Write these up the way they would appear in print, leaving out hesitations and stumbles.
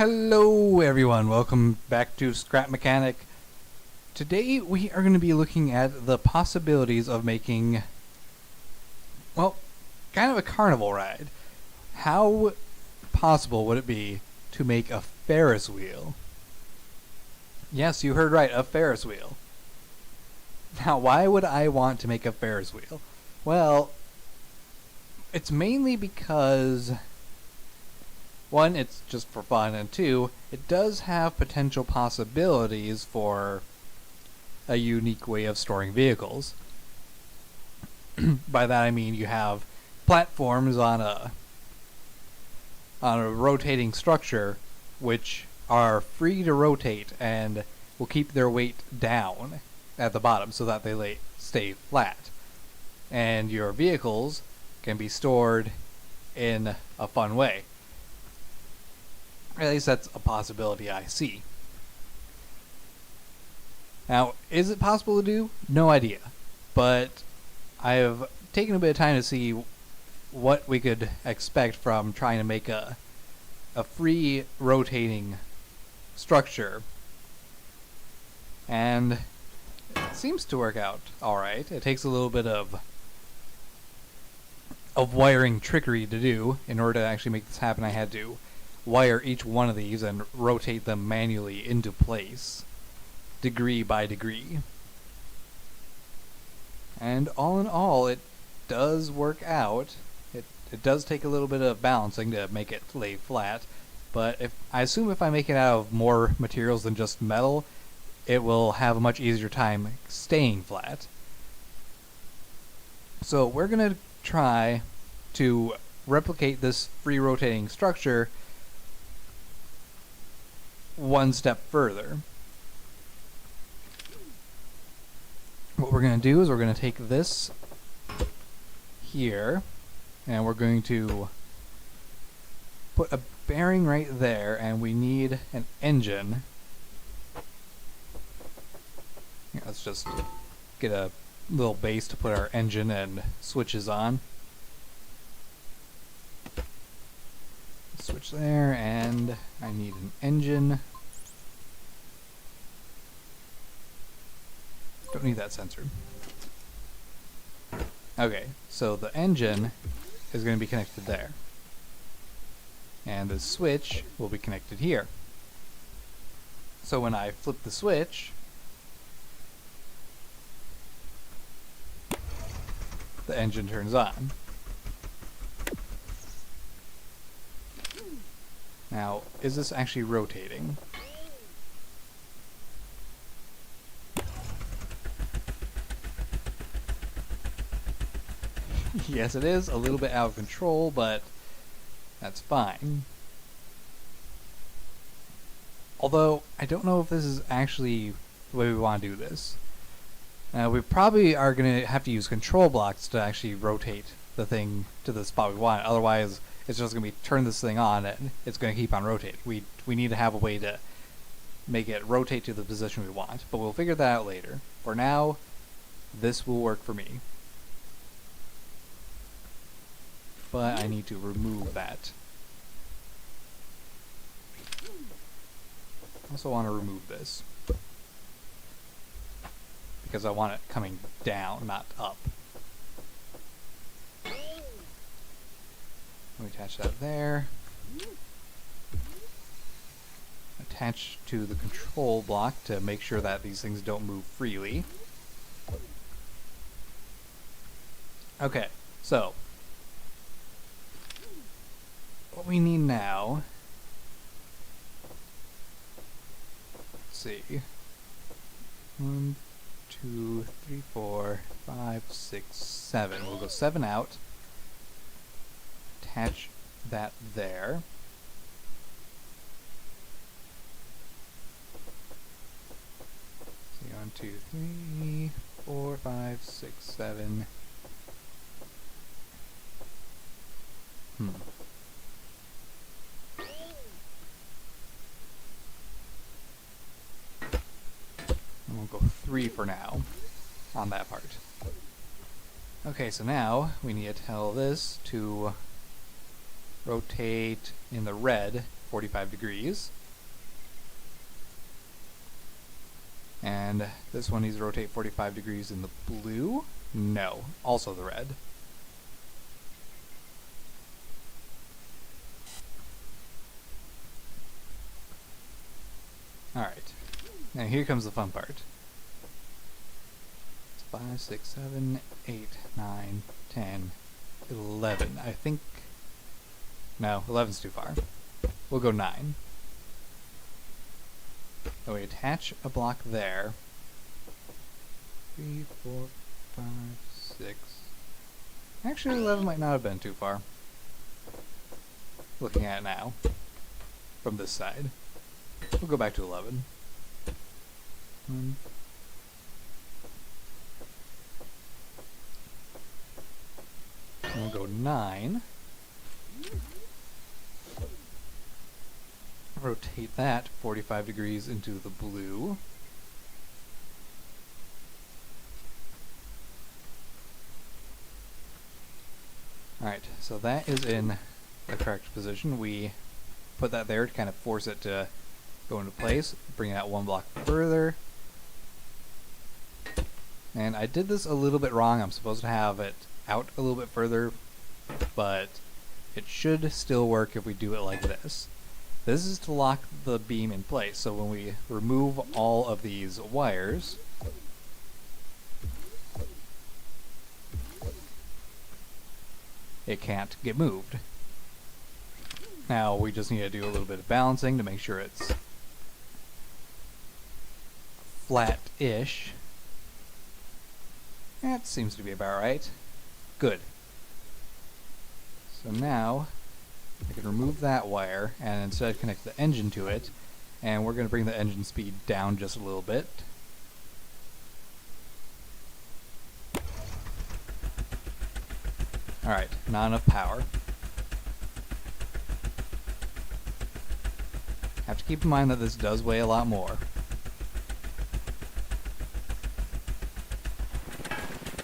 Hello everyone, welcome back to Scrap Mechanic. Today we are going to be looking at the possibilities of making, well, kind of a carnival ride. How possible would it be to make a Ferris wheel? Yes, you heard right, a Ferris wheel. Now, why would I want to make a Ferris wheel? Well, it's mainly because one, it's just for fun, and two, it does have potential possibilities for a unique way of storing vehicles. By that I mean you have platforms on a rotating structure which are free to rotate and will keep their weight down at the bottom so that they stay flat. And your vehicles can be stored in a fun way. At least that's a possibility I see. Now, is it possible to do? No idea. But I have taken a bit of time to see what we could expect from trying to make a free rotating structure. And it seems to work out alright. It takes a little bit of wiring trickery to do. In order to actually make this happen, I had to wire each one of these and rotate them manually into place, degree by degree. And all in all, it does work out. It does take a little bit of balancing to make it lay flat, but I assume if I make it out of more materials than just metal, it will have a much easier time staying flat. So we're going to try to replicate this free rotating structure one step further. What we're going to do is we're going to take this here and we're going to put a bearing right there, and we need an engine. Yeah, let's just get a little base to put our engine and switches on. Switch there, and I need an engine. Don't need that sensor. Okay, so the engine is going to be connected there. And the switch will be connected here. So when I flip the switch, the engine turns on. Now, is this actually rotating? Yes, it is a little bit out of control, but that's fine. Although, I don't know if this is actually the way we want to do this. We probably are going to have to use control blocks to actually rotate the thing to the spot we want. Otherwise, it's just going to be turn this thing on and it's going to keep on rotating. We need to have a way to make it rotate to the position we want, but we'll figure that out later. For now, this will work for me. But I need to remove that. I also want to remove this, because I want it coming down, not up. We attach that there. Attach to the control block to make sure that these things don't move freely. Okay, so what we need now, let's see, 1, 2, 3, 4, 5, 6, 7. We'll go 7 out. Attach that there. See, 1, 2, 3, 4, 5, 6, 7. And we'll go 3 for now on that part. Okay, so now we need to tell this to rotate in the red 45 degrees. And this one needs to rotate 45 degrees in the blue. No, also the red. Alright, now here comes the fun part. It's 5, 6, 7, 8, 9, 10, 11. I think... No, 11's too far. We'll go 9. So we attach a block there. 3, 4, 5, 6. Actually, 11 might not have been too far. Looking at it now. From this side. We'll go back to 11. 1. We'll go 9. Rotate that 45 degrees into the blue. Alright, so that is in the correct position. We put that there to kind of force it to go into place, bring it out one block further. And I did this a little bit wrong. I'm supposed to have it out a little bit further, but it should still work if we do it like this. This is to lock the beam in place, so when we remove all of these wires, it can't get moved. Now we just need to do a little bit of balancing to make sure it's flat-ish. That seems to be about right. Good. So now I can remove that wire and instead connect the engine to it, and we're going to bring the engine speed down just a little bit. Alright, not enough power. Have to keep in mind that this does weigh a lot more.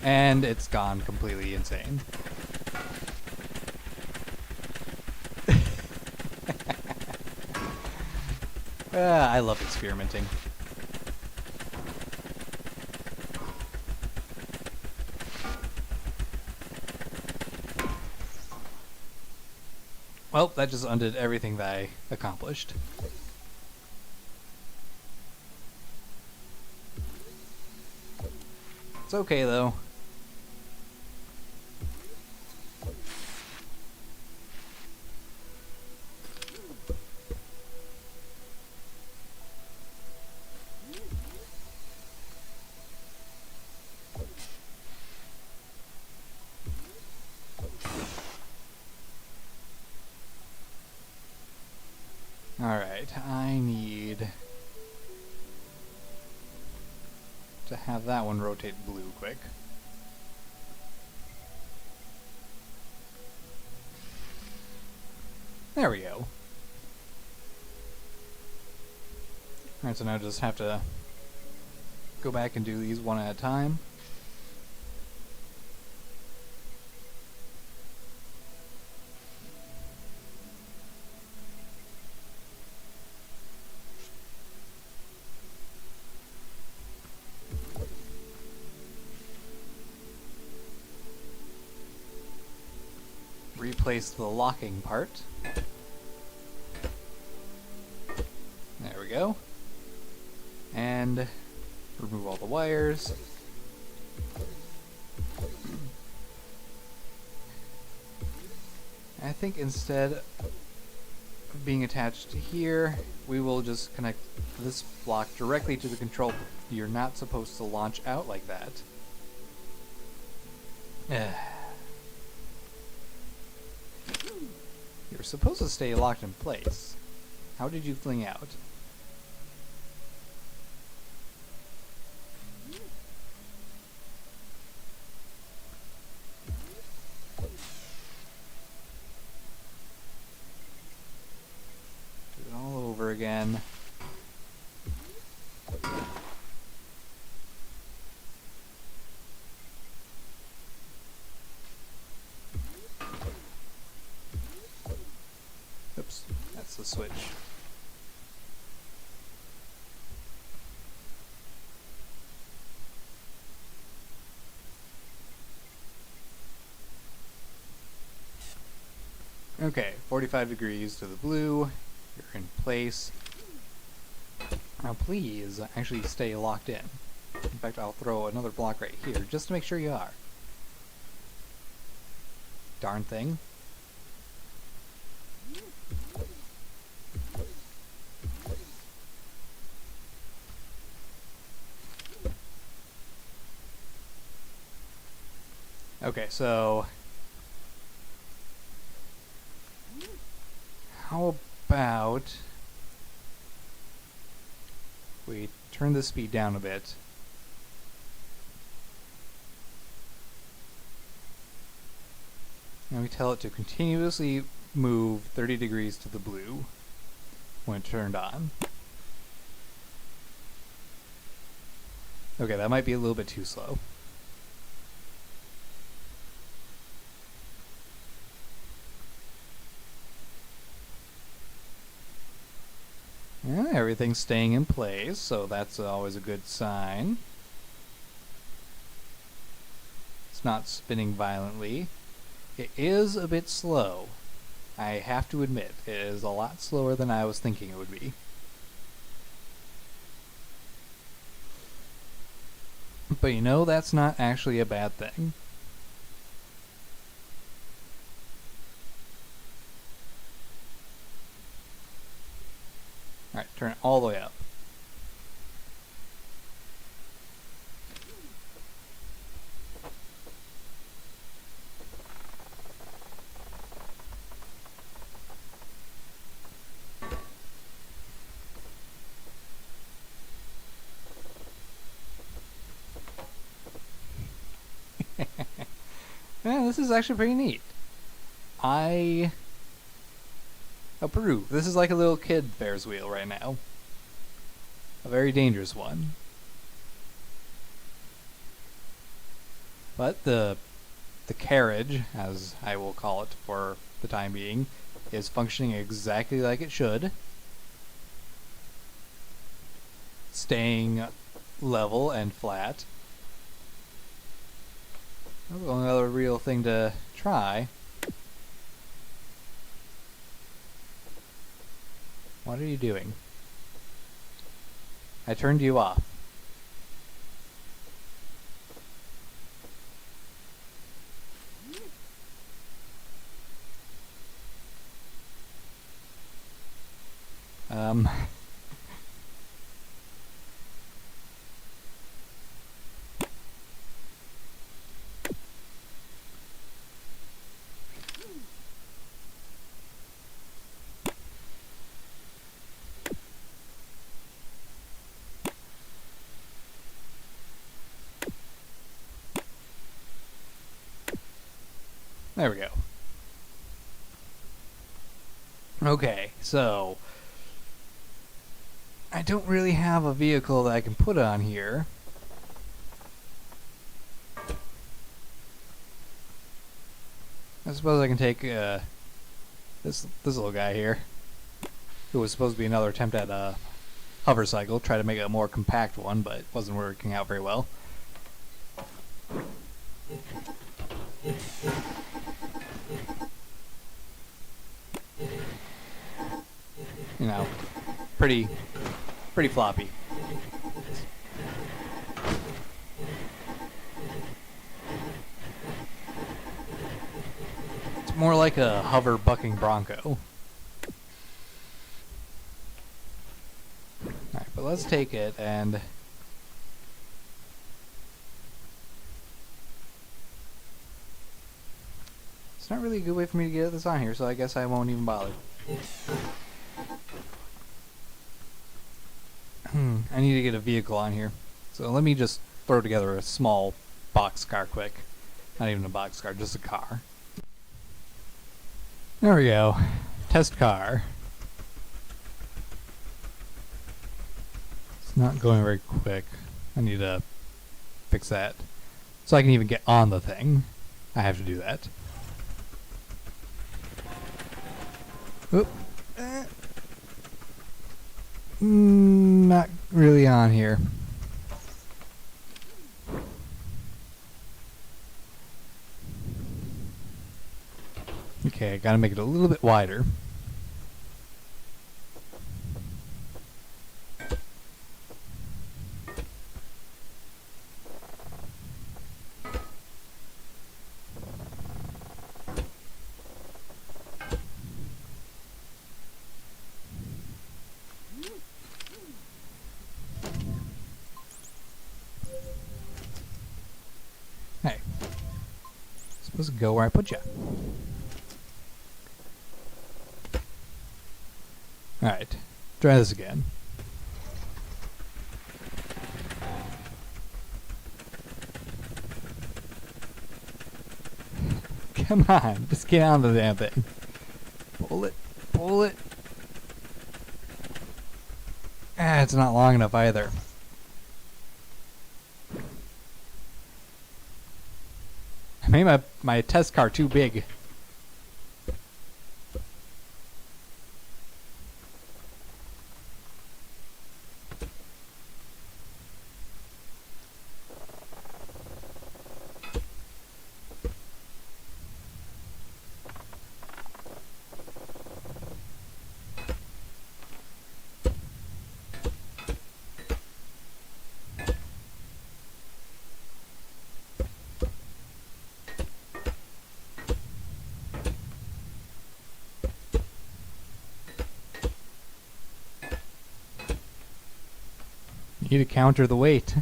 And it's gone completely insane. I love experimenting. Well, that just undid everything that I accomplished. It's okay though. Alright, I need to have that one rotate blue quick. There we go. Alright, so now I just have to go back and do these one at a time. Replace the locking part. There we go. And remove all the wires. I think instead of being attached here, we will just connect this block directly to the control. You're not supposed to launch out like that. You're supposed to stay locked in place. How did you fling out? Do it all over again. Oops. That's the switch. Okay, 45 degrees to the blue. You're in place. Now please actually stay locked in. In fact, I'll throw another block right here just to make sure you are. Darn thing. Okay, so how about we turn the speed down a bit. And we tell it to continuously move 30 degrees to the blue when turned on. Okay, that might be a little bit too slow. Yeah, everything's staying in place, so that's always a good sign. It's not spinning violently. It is a bit slow. I have to admit, it is a lot slower than I was thinking it would be. But you know, that's not actually a bad thing. Alright, turn it all the way up. Yeah, this is actually pretty neat. I approve. This is like a little kid Ferris wheel right now. A very dangerous one. But the carriage, as I will call it for the time being, is functioning exactly like it should. Staying level and flat. The only other real thing to try. What are you doing? I turned you off. There we go. Okay, so I don't really have a vehicle that I can put on here. I suppose I can take this little guy here, who was supposed to be another attempt at a hover cycle, try to make it a more compact one, but it wasn't working out very well. You know, pretty floppy. It's more like a hover bucking bronco. Alright, but let's take it and it's not really a good way for me to get this on here, so I guess I won't even bother. I need to get a vehicle on here. So let me just throw together a small boxcar quick. Not even a boxcar, just a car. There we go. Test car. It's not going very quick. I need to fix that. So I can even get on the thing. I have to do that. Oop. Not really on here. Okay, I gotta make it a little bit wider. Hey, supposed to go where I put you. Alright, try this again. Come on, just get on the damn thing. Pull it, pull it. Ah, it's not long enough either. I made my test car too big. Need to counter the weight.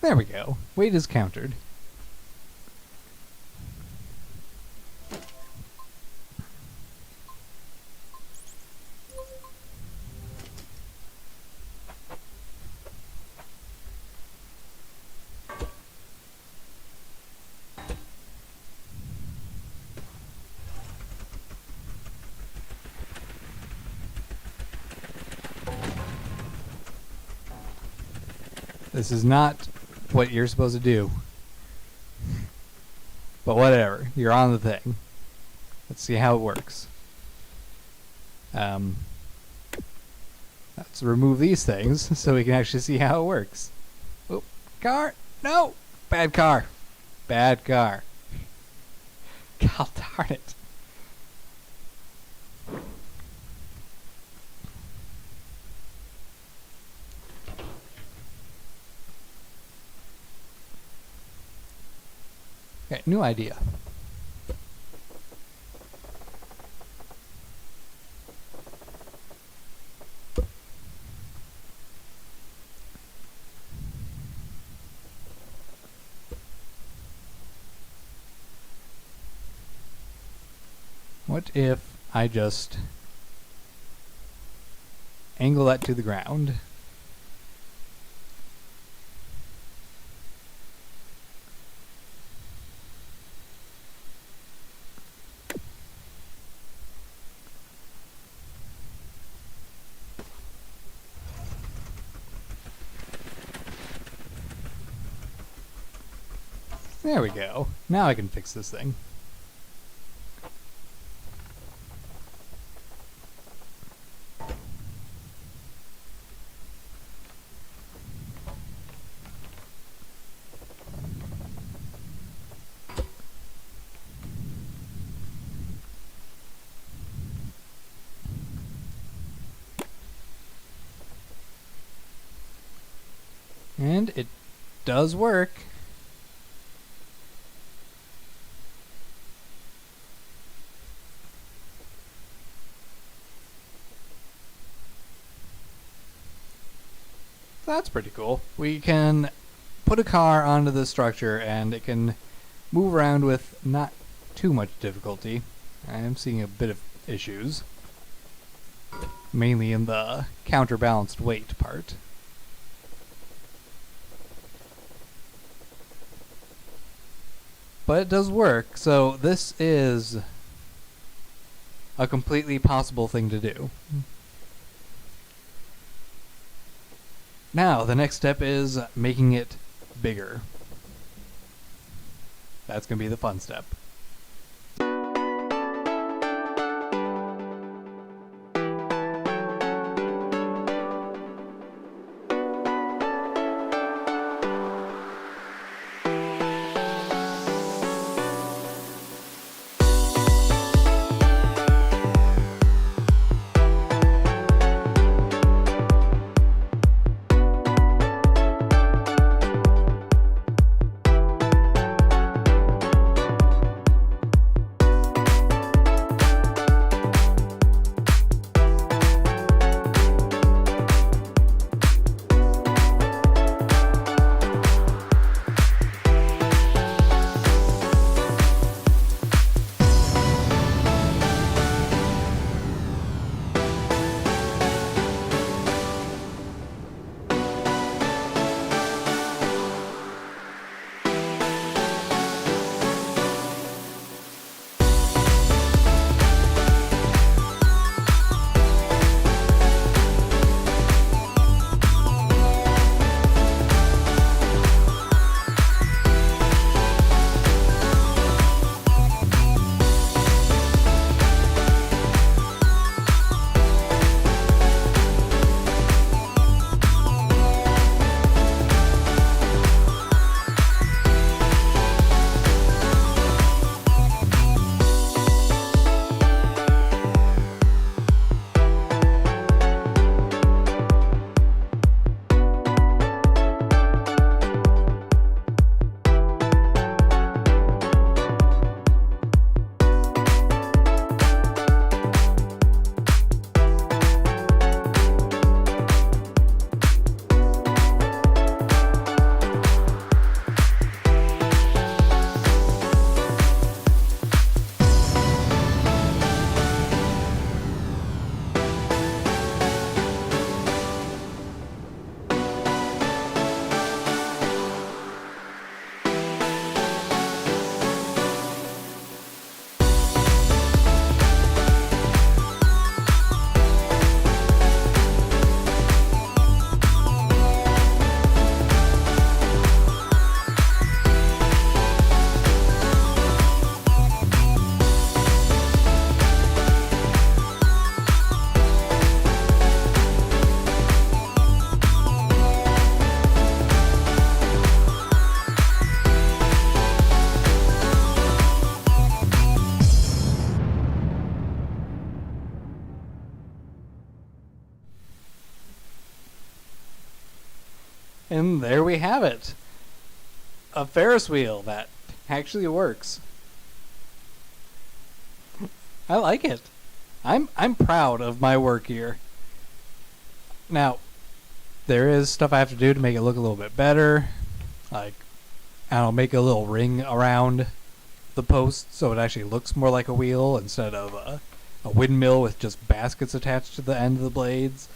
There we go. Weight is countered. This is not what you're supposed to do. But whatever. You're on the thing. Let's see how it works. Let's remove these things so we can actually see how it works. Oh, car! No! Bad car. Bad car. God darn it. Okay, new idea. What if I just angle that to the ground? There we go. Now I can fix this thing. And it does work. That's pretty cool. We can put a car onto the structure and it can move around with not too much difficulty. I am seeing a bit of issues, mainly in the counterbalanced weight part. But it does work, so this is a completely possible thing to do. Now, the next step is making it bigger. That's going to be the fun step. And there we have it. A Ferris wheel that actually works. I like it. I'm proud of my work here. Now, there is stuff I have to do to make it look a little bit better. Like, I don't know, make a little ring around the post so it actually looks more like a wheel instead of a windmill with just baskets attached to the end of the blades.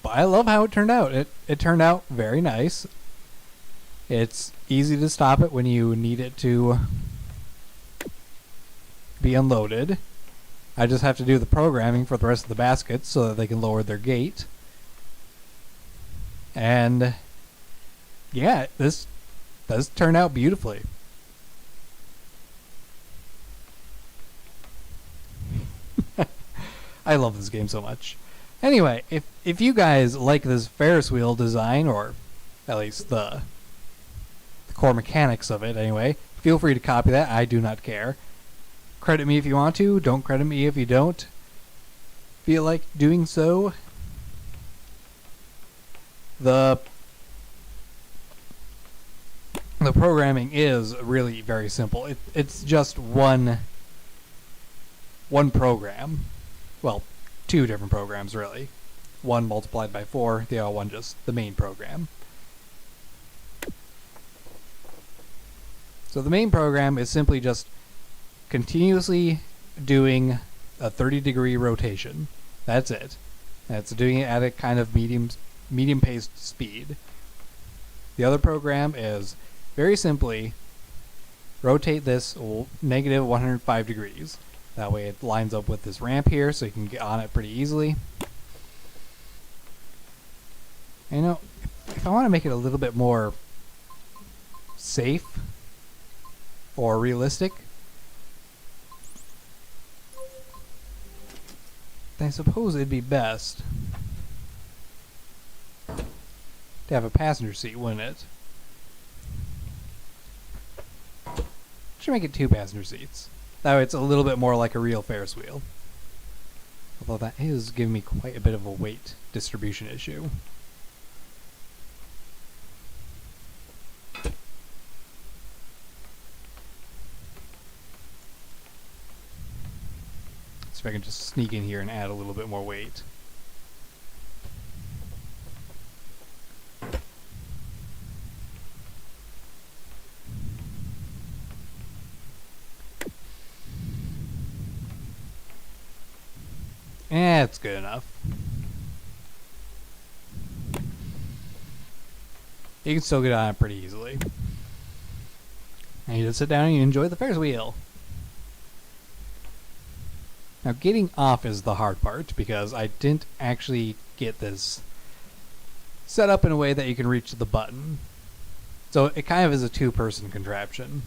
But I love how it turned out. It turned out very nice. It's easy to stop it when you need it to be unloaded. I just have to do the programming for the rest of the baskets so that they can lower their gate. And yeah, this does turn out beautifully. I love this game so much. Anyway, if you guys like this Ferris wheel design, or at least the core mechanics of it anyway, feel free to copy that. I do not care. Credit me if you want to. Don't credit me if you don't feel like doing so. The programming is really very simple. It's just one program. Well, two different programs really. One multiplied by 4, the other one just the main program. So the main program is simply just continuously doing a 30-degree rotation. That's it. That's doing it at a kind of medium-paced speed. The other program is very simply rotate this negative 105 degrees. That way it lines up with this ramp here so you can get on it pretty easily. And, you know, if I want to make it a little bit more safe or realistic, I suppose it'd be best to have a passenger seat, wouldn't it? Should make it 2 passenger seats. That way it's a little bit more like a real Ferris wheel. Although that is giving me quite a bit of a weight distribution issue. See if I can just sneak in here and add a little bit more weight. It's good enough. You can still get on it pretty easily. And you just sit down and you enjoy the Ferris wheel. Now getting off is the hard part because I didn't actually get this set up in a way that you can reach the button. So it kind of is a 2-person contraption.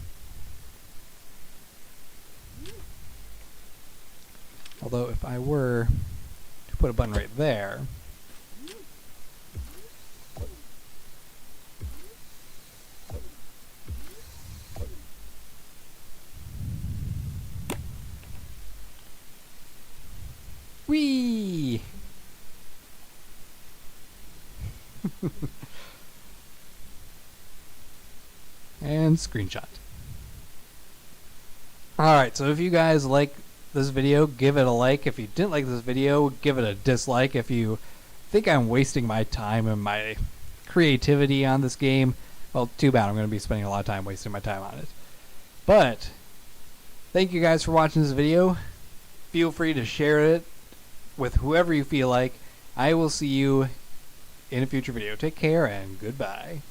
Although if I were to put a button right there, whee! And screenshot. Alright, so if you guys like this video, give it a like. If you didn't like this video, give it a dislike. If you think I'm wasting my time and my creativity on this game, well, too bad. I'm going to be spending a lot of time wasting my time on it. But thank you guys for watching this video. Feel free to share it with whoever you feel like. I will see you in a future video. Take care and goodbye.